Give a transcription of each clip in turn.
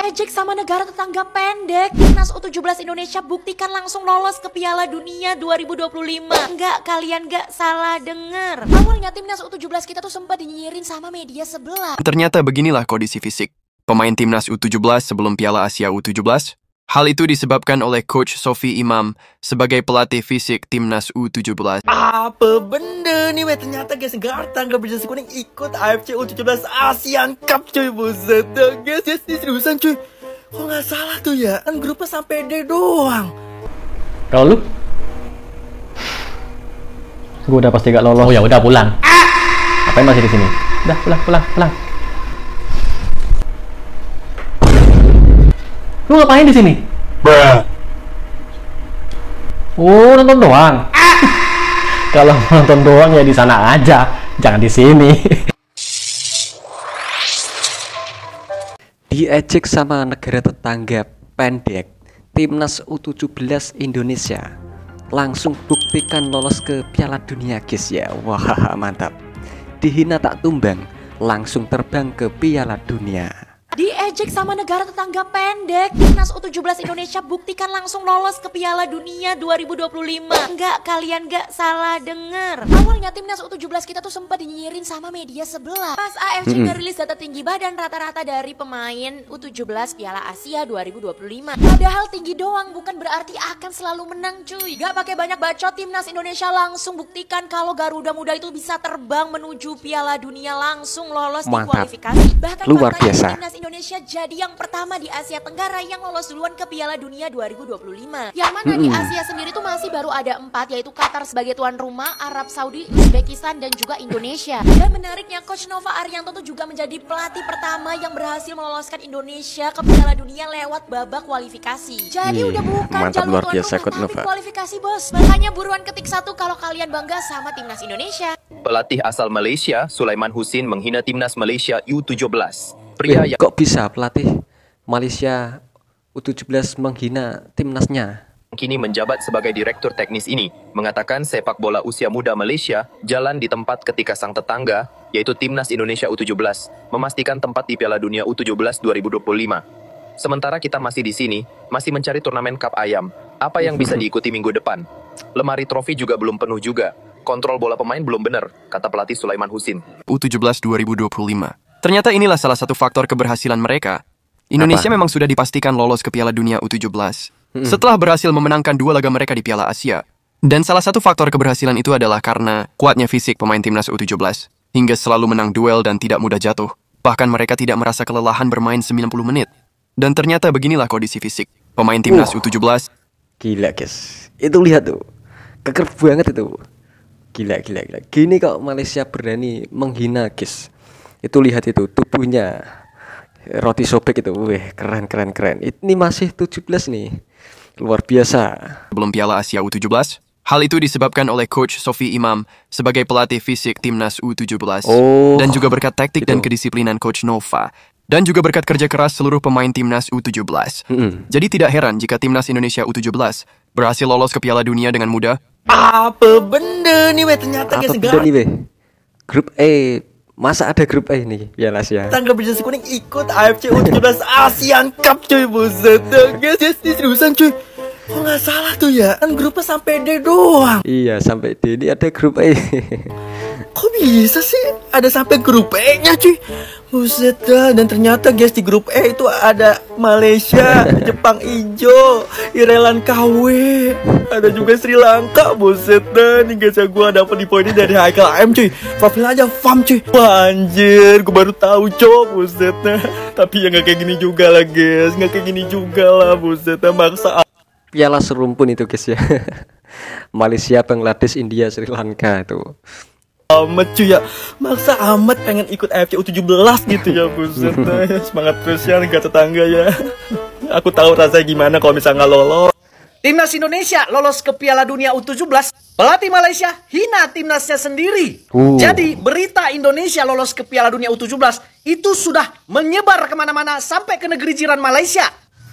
Diejek sama negara tetangga pendek, timnas U17 Indonesia buktikan langsung lolos ke Piala Dunia 2025. Enggak, kalian gak salah denger. Awalnya timnas U17 kita tuh sempat dinyinyirin sama media sebelah. Ternyata beginilah kondisi fisik pemain timnas U17 sebelum Piala Asia U17. Hal itu disebabkan oleh Coach Sofi Imam sebagai pelatih fisik timnas U17. Apa benda nih, ternyata guys, Gartang gak berjasa kuning ikut AFC U17 ASEAN Cup cuy, buset guys, ini seriusan cuy. Kok gak salah tuh ya, kan grupnya sampai D doang. Kalau lu? Gue udah pasti gak lolos. Oh ya udah pulang. Ngapain masih di sini? Udah pulang. Lu ngapain di sini? Oh, nonton doang. Kalau nonton doang ya di sana aja, jangan di sini. Diejek sama negara tetangga pendek, timnas U17 Indonesia langsung buktikan lolos ke Piala Dunia guys ya. Wah, mantap. Dihina tak tumbang, langsung terbang ke Piala Dunia. Diejek sama negara tetangga pendek, timnas U17 Indonesia buktikan langsung lolos ke Piala Dunia 2025. Enggak, kalian gak salah denger. Awalnya timnas U17 kita tuh sempat dinyinyirin sama media sebelah. Pas AFC ngerilis data tinggi badan rata-rata dari pemain U17 Piala Asia 2025. Padahal tinggi doang bukan berarti akan selalu menang cuy. Gak pakai banyak bacot, timnas Indonesia langsung buktikan kalau Garuda Muda itu bisa terbang menuju Piala Dunia, langsung lolos di kualifikasi. Bahkan luar biasa. Timnas Indonesia jadi yang pertama di Asia Tenggara yang lolos duluan ke Piala Dunia 2025. Yang mana di Asia sendiri tuh masih baru ada 4, yaitu Qatar sebagai tuan rumah, Arab Saudi, Uzbekistan, dan juga Indonesia. Dan menariknya, Coach Nova Arianto tuh juga menjadi pelatih pertama yang berhasil meloloskan Indonesia ke Piala Dunia lewat babak kualifikasi. Jadi udah bukan jalur tuan rumah tapi kualifikasi, bos. Makanya buruan ketik 1 kalau kalian bangga sama timnas Indonesia. Pelatih asal Malaysia, Sulaiman Husin, menghina timnas Malaysia U17. Pria yang kok bisa pelatih Malaysia U17 menghina timnasnya? kini menjabat sebagai direktur teknis ini mengatakan sepak bola usia muda Malaysia jalan di tempat ketika sang tetangga, yaitu timnas Indonesia U17, memastikan tempat di Piala Dunia U17 2025. Sementara kita masih di sini, masih mencari turnamen Cup Ayam. Apa yang bisa diikuti minggu depan? Lemari trofi juga belum penuh juga. Kontrol bola pemain belum benar, kata pelatih Sulaiman Husin. U17 2025. Ternyata inilah salah satu faktor keberhasilan mereka. Indonesia memang sudah dipastikan lolos ke Piala Dunia U17 setelah berhasil memenangkan 2 laga mereka di Piala Asia. Dan salah satu faktor keberhasilan itu adalah karena kuatnya fisik pemain timnas U17 hingga selalu menang duel dan tidak mudah jatuh. Bahkan mereka tidak merasa kelelahan bermain 90 menit. Dan ternyata beginilah kondisi fisik pemain timnas U17. Gila guys, itu lihat tuh, keker banget itu. Gila. Gini kok Malaysia berani menghina guys. Itu lihat itu tubuhnya, roti sobek itu, keren. Ini masih 17 nih, luar biasa. Belum Piala Asia U17, hal itu disebabkan oleh Coach Sofi Imam sebagai pelatih fisik timnas U17. Dan juga berkat taktik dan kedisiplinan Coach Nova. Dan juga berkat kerja keras seluruh pemain timnas U17. Jadi tidak heran jika timnas Indonesia U17 berhasil lolos ke Piala Dunia dengan mudah. Apa benda nih, ternyata guys, Grup E. Masa ada grup E nih Piala Asia? Tangga berjasa kuning ikut AFC U17 ASEAN Cup cuy, buset guys, ini seriusan cuy. Kok gak salah tuh ya, kan grupnya sampai D doang. Iya, sampai D, ini ada grup E. Kok bisa sih ada sampai grup E-nya cuy? Buset dah. Dan ternyata guys, di grup E itu ada Malaysia, Jepang Ijo, Ireland KW, ada juga Sri Lanka. Buset dah. Nih guys, ya gua dapet di poin ini dari Haikal AM cuy. Profil aja FAM cuy. Wah, anjir, gua baru tahu cok. Buset dah. Tapi ya gak kayak gini juga lah guys, gak kayak gini juga lah. Buset dah, maksa. Piala serumpun itu guys ya. Malaysia, Bangladesh, India, Sri Lanka itu. Amat cuy ya, maksa amat pengen ikut AFC U17 gitu ya. Buset, semangat terus ya negara tetangga ya. Aku tahu rasanya gimana kalau misalnya lolos. Timnas Indonesia lolos ke Piala Dunia U17, pelatih Malaysia hina timnasnya sendiri. Jadi berita Indonesia lolos ke Piala Dunia U17 itu sudah menyebar kemana-mana sampai ke negeri jiran Malaysia.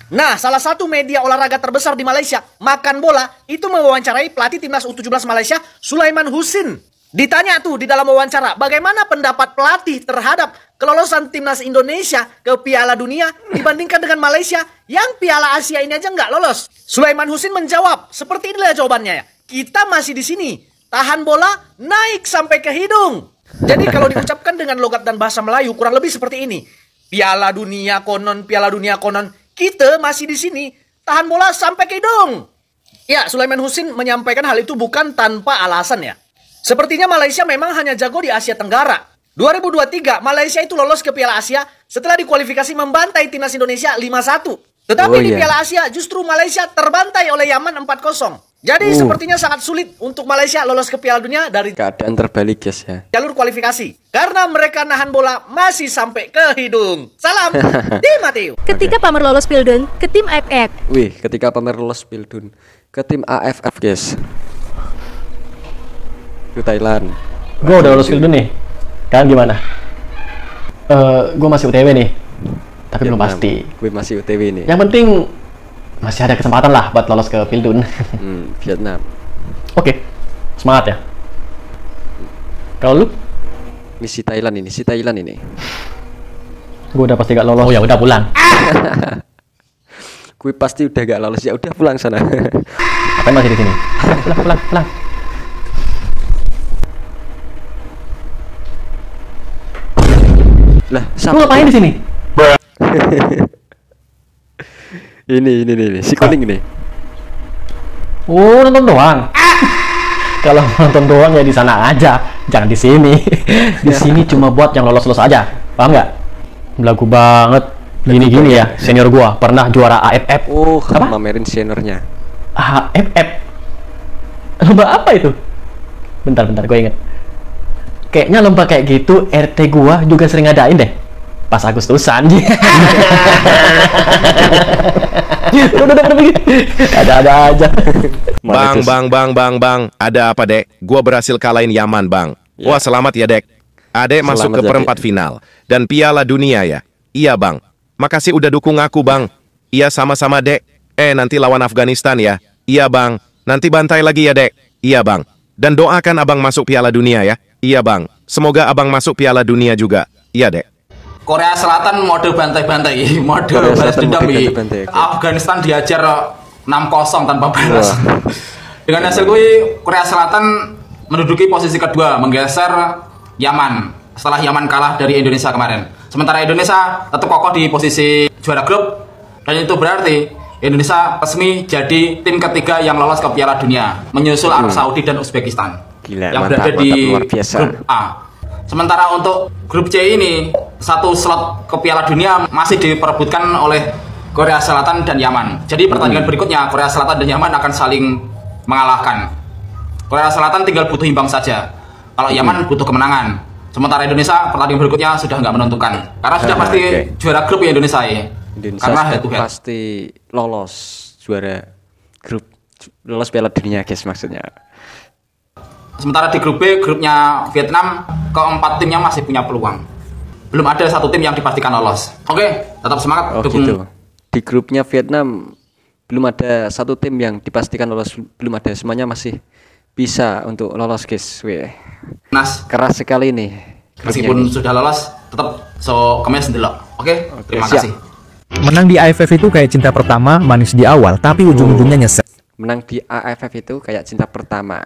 Nah, salah satu media olahraga terbesar di Malaysia, Makan Bola, itu mewawancarai pelatih timnas U17 Malaysia, Sulaiman Husin. Ditanya tuh di dalam wawancara, bagaimana pendapat pelatih terhadap kelolosan timnas Indonesia ke Piala Dunia dibandingkan dengan Malaysia yang Piala Asia ini aja nggak lolos? Sulaiman Husin menjawab, seperti inilah jawabannya ya. Kita masih di sini, tahan bola naik sampai ke hidung. Jadi kalau diucapkan dengan logat dan bahasa Melayu kurang lebih seperti ini. Piala Dunia konon, Piala Dunia konon. Kita masih di sini, tahan bola sampai ke hidung. Ya, Sulaiman Husin menyampaikan hal itu bukan tanpa alasan ya. Sepertinya Malaysia memang hanya jago di Asia Tenggara. 2023, Malaysia itu lolos ke Piala Asia setelah dikualifikasi membantai timnas Indonesia 5-1. Tetapi di Piala Asia justru Malaysia terbantai oleh Yaman 4-0. Jadi sepertinya sangat sulit untuk Malaysia lolos ke Piala Dunia dari Keadaan terbalik guys ya. jalur kualifikasi. Karena mereka nahan bola masih sampai ke hidung. Salam, Di Mateo. Ketika pamer lolos Pildun ke tim AFF. Wih, ketika pamer lolos Pildun ke tim AFF guys. Ke Thailand. Gue udah lolos Pildun nih. Kalian gimana? Gue masih UTW nih. Tapi belum pasti. Gue masih UTW nih. Yang penting masih ada kesempatan lah buat lolos ke Pildun. Vietnam. Oke, semangat ya. Kalau lu? Si Thailand ini. Gue udah pasti gak lolos. Oh ya udah pulang. Gue pasti udah gak lolos, ya udah pulang sana. Apa masih di sini? Pulang. Lah, Lu ngapain di sini? Ini si kuning ini. Oh, nonton doang. Kalau nonton doang ya di sana aja, jangan di sini. Di sini cuma buat yang lolos aja. Paham nggak? Belagu banget. Gini ya, senior gua pernah juara AFF. Oh, apa? Mamerin seniornya. AFF. Lomba apa itu? Bentar, gue inget. Kayaknya lomba kayak gitu RT gua juga sering ngadain deh. Pas Agustusan. Udah begitu. Ada aja. Bang. Ada apa, Dek? Gua berhasil kalahin Yaman, Bang. Ya. Wah, selamat ya, Dek. Adek masuk ke perempat final. Dan Piala Dunia ya? Iya, Bang. Makasih udah dukung aku, Bang. Iya, sama-sama, Dek. Nanti lawan Afghanistan ya? Iya, Bang. Nanti bantai lagi ya, Dek? Iya, Bang. Dan doakan Abang masuk Piala Dunia ya? Iya, Bang. Semoga Abang masuk Piala Dunia juga. Iya, Dek. Korea Selatan mode bantai-bantai, mode balas dendam. Afghanistan diajar 6-0 tanpa balas. Dengan hasil gue, Korea Selatan menduduki posisi kedua, menggeser Yaman setelah Yaman kalah dari Indonesia kemarin. Sementara Indonesia tetap kokoh di posisi juara grup, dan itu berarti Indonesia resmi jadi tim ketiga yang lolos ke Piala Dunia, menyusul Arab Saudi dan Uzbekistan. Gila, yang mantap, berada di luar biasa. grup A. Sementara untuk grup C ini, satu slot ke Piala Dunia masih diperebutkan oleh Korea Selatan dan Yaman. Jadi pertandingan berikutnya Korea Selatan dan Yaman akan saling mengalahkan. Korea Selatan tinggal butuh imbang saja. Kalau Yaman butuh kemenangan. Sementara Indonesia pertandingan berikutnya sudah nggak menentukan. Karena sudah pasti juara grup ya Indonesia ya. Indonesia karena head to head. pasti lolos juara grup, lolos Piala Dunia guys maksudnya. Sementara di grup B, grupnya Vietnam, keempat timnya masih punya peluang. Belum ada satu tim yang dipastikan lolos. Oke, tetap semangat. Oh gitu. Di grupnya Vietnam belum ada satu tim yang dipastikan lolos, belum ada, semuanya masih bisa untuk lolos guys. Wih. Keras sekali nih. Meskipun sudah lolos, tetap so kemes ndelok. Oke, terima kasih. Menang di AFF itu kayak cinta pertama, manis di awal, tapi ujung-ujungnya nyesek. Menang di AFF itu kayak cinta pertama.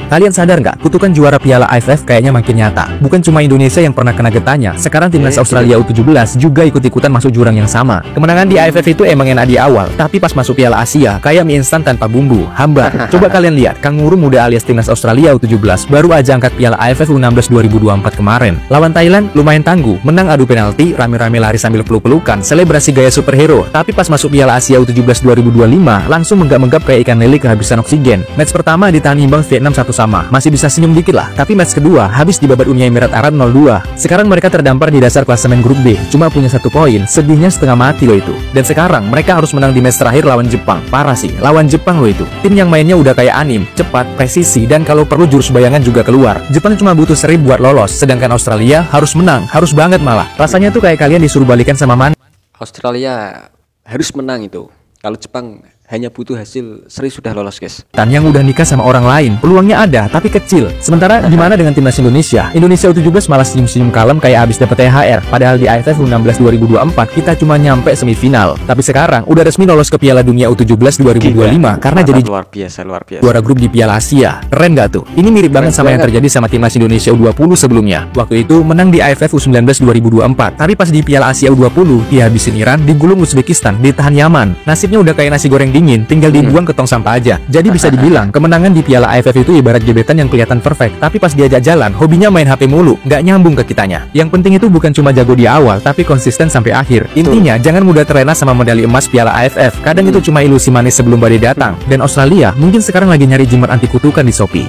Kalian sadar nggak? Kutukan juara Piala AFF kayaknya makin nyata. Bukan cuma Indonesia yang pernah kena getahnya. Sekarang timnas Australia U17 juga ikut-ikutan masuk jurang yang sama. Kemenangan di AFF itu emang enak di awal, tapi pas masuk Piala Asia kayak mie instan tanpa bumbu, hambar. Coba kalian lihat, Kanguru muda alias timnas Australia U17 baru aja angkat Piala AFF U16 2024 kemarin. Lawan Thailand lumayan tangguh, menang adu penalti, rame-rame lari sambil peluk-pelukan, selebrasi gaya superhero. Tapi pas masuk Piala Asia U17 2025 langsung menggap-menggap kayak ikan lele kehabisan oksigen. Match pertama ditahan imbang Vietnam 1-1, masih bisa senyum dikit lah. Tapi match kedua habis dibabat Uni Emirat Arab 0-2. Sekarang mereka terdampar di dasar klasemen grup B, cuma punya 1 poin. Sedihnya setengah mati loh itu. Dan sekarang mereka harus menang di match terakhir lawan Jepang. Parah sih, lawan Jepang loh itu. Tim yang mainnya udah kayak anim, cepat, presisi, dan kalau perlu jurus bayangan juga keluar. Jepang cuma butuh seri buat lolos, sedangkan Australia harus menang, harus banget malah. Rasanya tuh kayak kalian disuruh balikan sama Man. Australia harus menang itu. Kalau Jepang hanya butuh hasil seri sudah lolos guys. Yang udah nikah sama orang lain, peluangnya ada tapi kecil. Sementara gimana dengan timnas Indonesia? Indonesia U17 malah senyum-senyum kalem kayak abis dapet THR. Padahal di AFF U16 2024 kita cuma nyampe semifinal. Tapi sekarang udah resmi lolos ke Piala Dunia U17 2025 karena jadi luar biasa. juara grup di Piala Asia. Keren gak tuh? Ini mirip banget sama yang terjadi sama timnas Indonesia U20 sebelumnya. Waktu itu menang di AFF U19 2024, tapi pas di Piala Asia U20 dihabisin Iran, digulung Uzbekistan, ditahan Yaman. Nasibnya udah kayak nasi goreng dingin, tinggal dibuang ke tong sampah aja. Jadi bisa dibilang kemenangan di Piala AFF itu ibarat gebetan yang kelihatan perfect, tapi pas diajak jalan hobinya main HP mulu, nggak nyambung ke kitanya. Yang penting itu bukan cuma jago di awal, tapi konsisten sampai akhir. Intinya jangan mudah terlena sama medali emas Piala AFF. Kadang itu cuma ilusi manis sebelum badai datang. Dan Australia mungkin sekarang lagi nyari jimat anti kutukan di Shopee.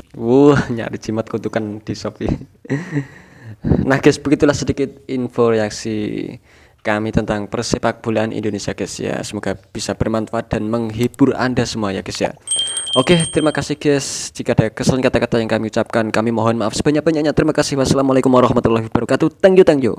Nyari jimat kutukan di Shopee. Nah guys, begitulah sedikit info reaksi kami tentang persepak bolaan Indonesia guys ya. Semoga bisa bermanfaat dan menghibur Anda semua ya guys ya. Oke, terima kasih guys. Jika ada kesalahan kata-kata yang kami ucapkan, kami mohon maaf sebanyak-banyaknya. Terima kasih. Wassalamualaikum warahmatullahi wabarakatuh. Thank you.